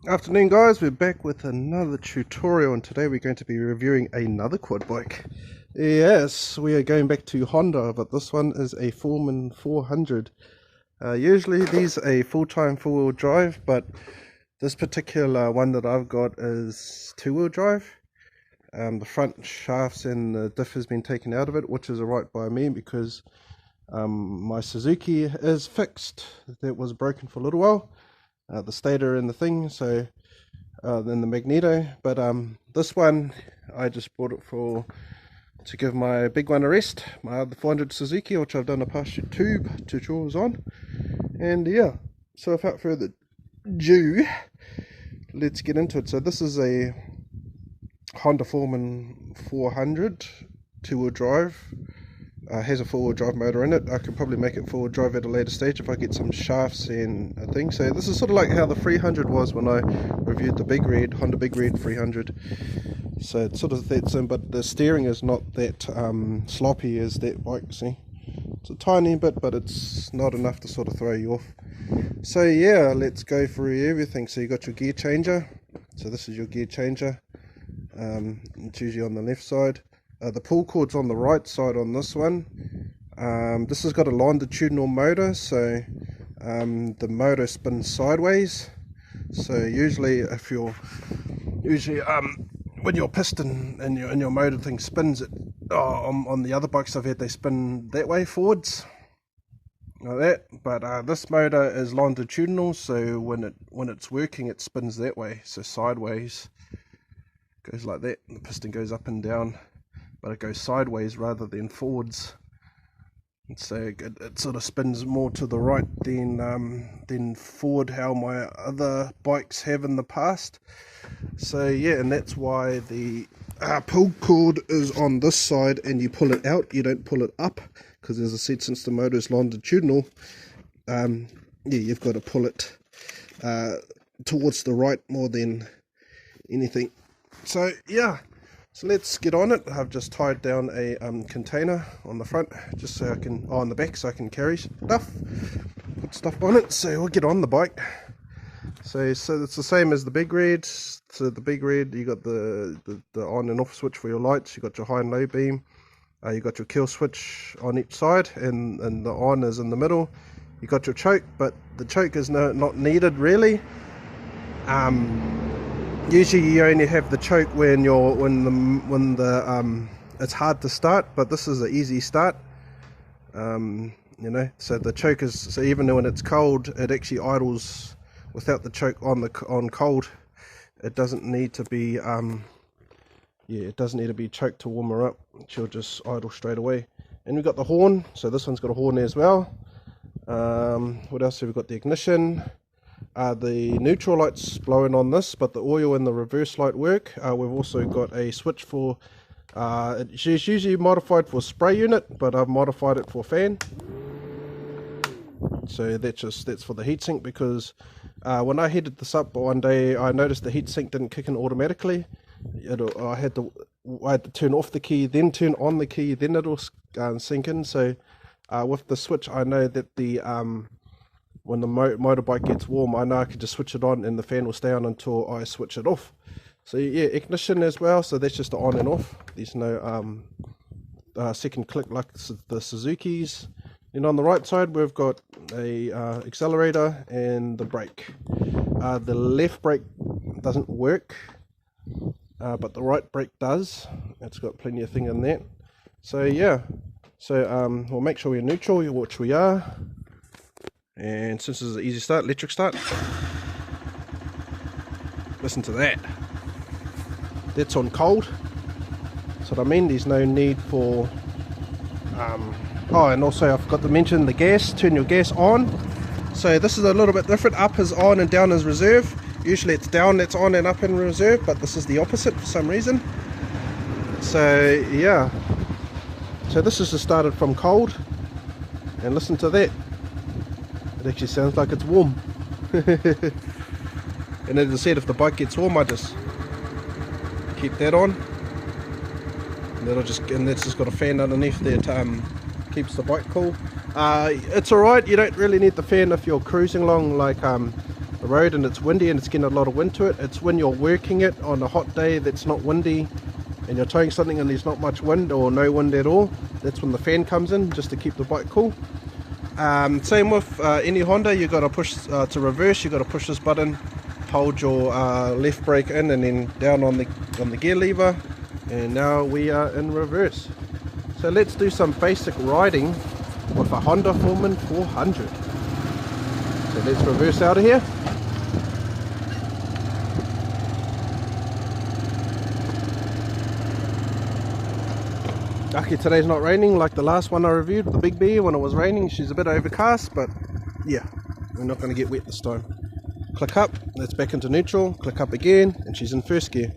Afternoon guys, we're back with another tutorial and today we're going to be reviewing another quad bike. Yes, we are going back to Honda, but this one is a Forman 400. Usually these are a full-time four-wheel drive, but this particular one that I've got is two-wheel drive. The front shafts and the diff has been taken out of it, which is alright by me because my Suzuki is fixed. That was broken for a little while. The stator and the thing, so then the magneto, but this one I just bought it to give my big one a rest, my other 400 Suzuki, which I've done a past tube tutorials on. And yeah, so without further ado, let's get into it. So this is a Honda Forman 400 two-wheel drive. Has a four-wheel drive motor in it. I can probably make it four-wheel drive at a later stage if I get some shafts and a thing. So this is sort of like how the 300 was when I reviewed the Big Red, Honda Big Red 300. So it's sort of that same, but the steering is not that sloppy as that bike, see. It's a tiny bit, but it's not enough to sort of throw you off. So yeah, let's go through everything. So you got your gear changer. So this is your gear changer. It's usually on the left side. The pull cord's on the right side on this one. This has got a longitudinal motor, so the motor spins sideways. So usually when your piston and your motor thing spins, it on the other bikes I've had, they spin that way forwards like that. But this motor is longitudinal, so when it's working, it spins that way, so sideways. Goes like that. The piston goes up and down, but it goes sideways rather than forwards, and so it sort of spins more to the right than forward, how my other bikes have in the past. So yeah, and that's why the pull cord is on this side, and you pull it out, you don't pull it up, because as I said, since the motor is longitudinal, yeah, you've got to pull it towards the right more than anything. So yeah, so let's get on it. I've just tied down a container on the front, just so I can, on the back, so I can carry stuff, put stuff on it. So we'll get on the bike. So it's the same as the Big Red. So the Big Red, you got the on and off switch for your lights. You got your high and low beam. You got your kill switch on each side, and the on is in the middle. You got your choke, but the choke is not needed really. Usually you only have the choke when it's hard to start, but this is an easy start. You know, so the choke is, so even when it's cold, it actually idles without the choke on cold. It doesn't need to be it doesn't need to be choked to warm her up. She'll just idle straight away. And we've got the horn, so this one's got a horn there as well. What else have we got? The ignition. The neutral light's blowing on this, but the oil and the reverse light work. We've also got a switch for, it's usually modified for spray unit, but I've modified it for fan. So that's for the heatsink, because when I heated this up one day, I noticed the heatsink didn't kick in automatically. I had to turn off the key, then turn on the key, then it'll sink in. So with the switch, I know that the when the motorbike gets warm, I know I can just switch it on and the fan will stay on until I switch it off. So yeah, ignition as well, so that's just the on and off. There's no second click like the Suzuki's. And on the right side we've got a accelerator and the brake. The left brake doesn't work, but the right brake does. It's got plenty of thing in that. So yeah, so we'll make sure we're neutral, which we are. And since this is an easy start, electric start, listen to that. That's on cold. That's what I mean. There's no need for oh, and also I forgot to mention the gas. Turn your gas on. So this is a little bit different. Up is on and down is reserve. Usually it's down that's on and up in reserve, but this is the opposite for some reason. So yeah, so this is just started from cold, and listen to that. It actually sounds like it's warm. And as I said, if the bike gets warm, I just keep that on, and that's just got a fan underneath that keeps the bike cool. It's alright, you don't really need the fan if you're cruising along, like the road and it's windy and it's getting a lot of wind to it. It's when you're working it on a hot day that's not windy and you're towing something and there's not much wind or no wind at all, that's when the fan comes in, just to keep the bike cool. Same with any Honda. You got to push to reverse, you got to push this button, hold your left brake in and then down on the gear lever, and now we are in reverse. So let's do some basic riding with a Honda Forman 400. So let's reverse out of here. Lucky today's not raining like the last one I reviewed, the Big B, when it was raining. She's a bit overcast, but yeah, we're not going to get wet this time. Click up, that's back into neutral, click up again, and she's in first gear.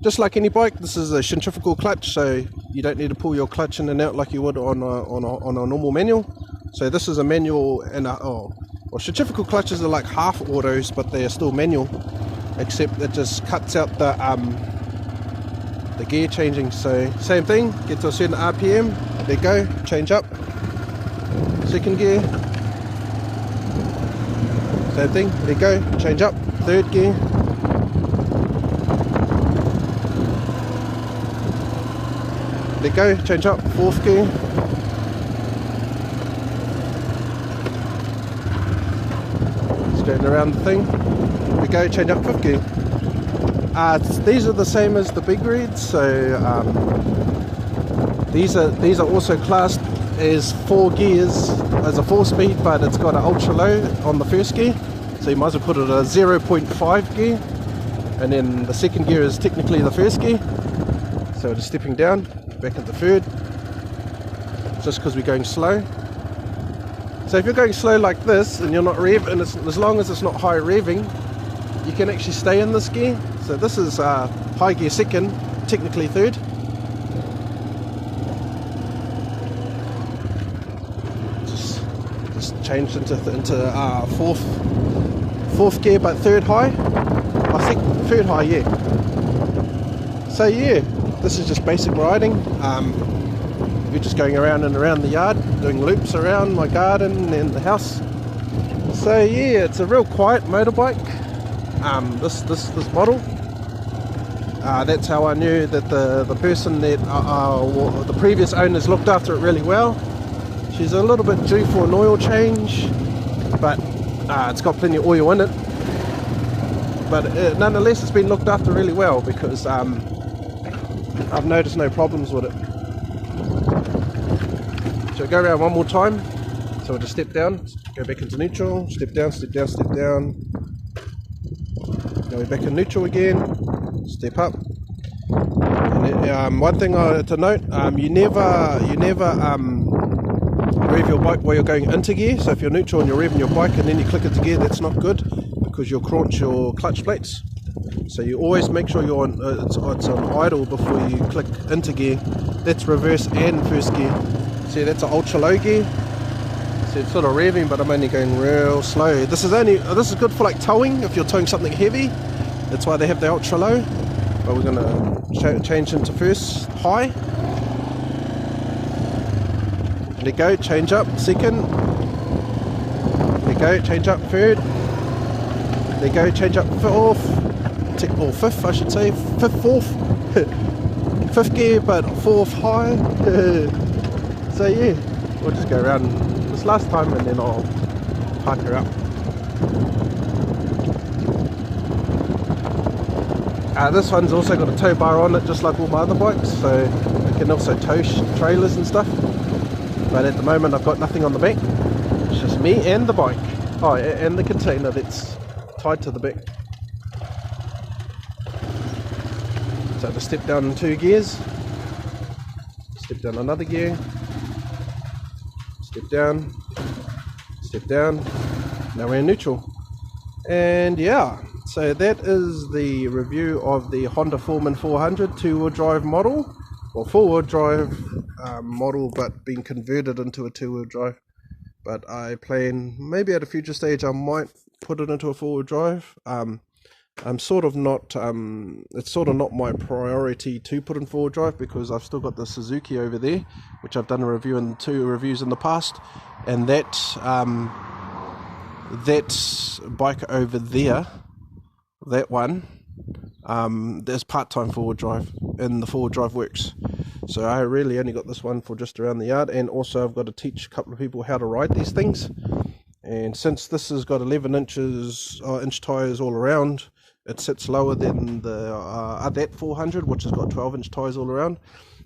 Just like any bike, this is a centrifugal clutch, so you don't need to pull your clutch in and out like you would on a normal manual. So this is a manual, and well, centrifugal clutches are like half autos, but they are still manual, except it just cuts out the gear changing. So same thing, get to a certain RPM, there you go, change up, second gear, same thing, there you go, change up, third gear, there you go, change up, fourth gear, straighten around the thing, there we go, change up, fifth gear. These are the same as the big reeds, so these are also classed as 4 gears, as a 4-speed, but it's got an ultra low on the first gear, so you might as well put it a 0.5 gear, and then the second gear is technically the first gear. So just stepping down, back into third, just because we're going slow. So if you're going slow like this and you're not revving, as long as it's not high revving, you can actually stay in this gear. So this is high gear second, technically third. Just changed into fourth gear, but third high. I think third high, yeah. So yeah, this is just basic riding. We're just going around and around the yard, doing loops around my garden and the house. So yeah, it's a real quiet motorbike. This model. That's how I knew that the person that the previous owners looked after it really well. She's a little bit due for an oil change, but it's got plenty of oil in it. But nonetheless, it's been looked after really well, because I've noticed no problems with it. So go around one more time. So we'll just step down, go back into neutral, step down, step down, step down. Now we're back in neutral again, step up. And one thing to note, you never rev your bike while you're going into gear. So if you're neutral and you're revving your bike and then you click into gear, that's not good, because you'll crunch your clutch plates. So you always make sure you're on it's on idle before you click into gear. That's reverse and first gear. See, that's an ultra low gear. So it's sort of revving, but I'm only going real slow. This is good for like towing, if you're towing something heavy. That's why they have the ultra low. But we're gonna change into first high. There you go, change up second. There you go, change up third. There you go, change up fourth. Or fifth, I should say. Fourth. Fifth gear, but fourth high. So yeah, we'll just go around this last time and then I'll park her up. This one's also got a tow bar on it, just like all my other bikes, so it can also tow trailers and stuff. But at the moment I've got nothing on the back. It's just me and the bike. Oh, and the container that's tied to the back. So just step down in 2 gears. Step down another gear. Step down. Step down. Now we're in neutral. And yeah, so that is the review of the Honda Forman 400 2-wheel drive model, or 4-wheel drive model, but being converted into a 2-wheel drive. But I plan, maybe at a future stage I might put it into a 4-wheel drive. I'm sort of not, it's sort of not my priority to put in 4-wheel drive, because I've still got the Suzuki over there, which I've done a review and 2 reviews in the past, and that that bike over there, that one, there's part-time four-wheel drive, and the four-wheel drive works. So I really only got this one for just around the yard, and also I've got to teach a couple of people how to ride these things. And since this has got 11 inch tyres all around, it sits lower than the that 400, which has got 12-inch tyres all around.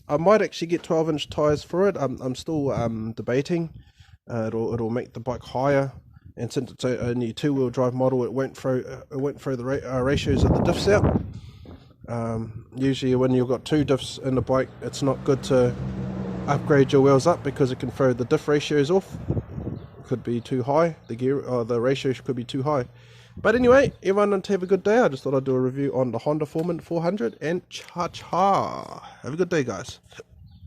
I might actually get 12-inch tyres for it. I'm still debating. It'll make the bike higher, and since it's only a two-wheel drive model, it won't throw the ratios of the diffs out. Usually when you've got two diffs in the bike, it's not good to upgrade your wheels up because it can throw the diff ratios off. It could be too high, the ratio could be too high. But anyway, everyone have a good day. I just thought I'd do a review on the Honda Forman 400, and cha-cha. Have a good day, guys.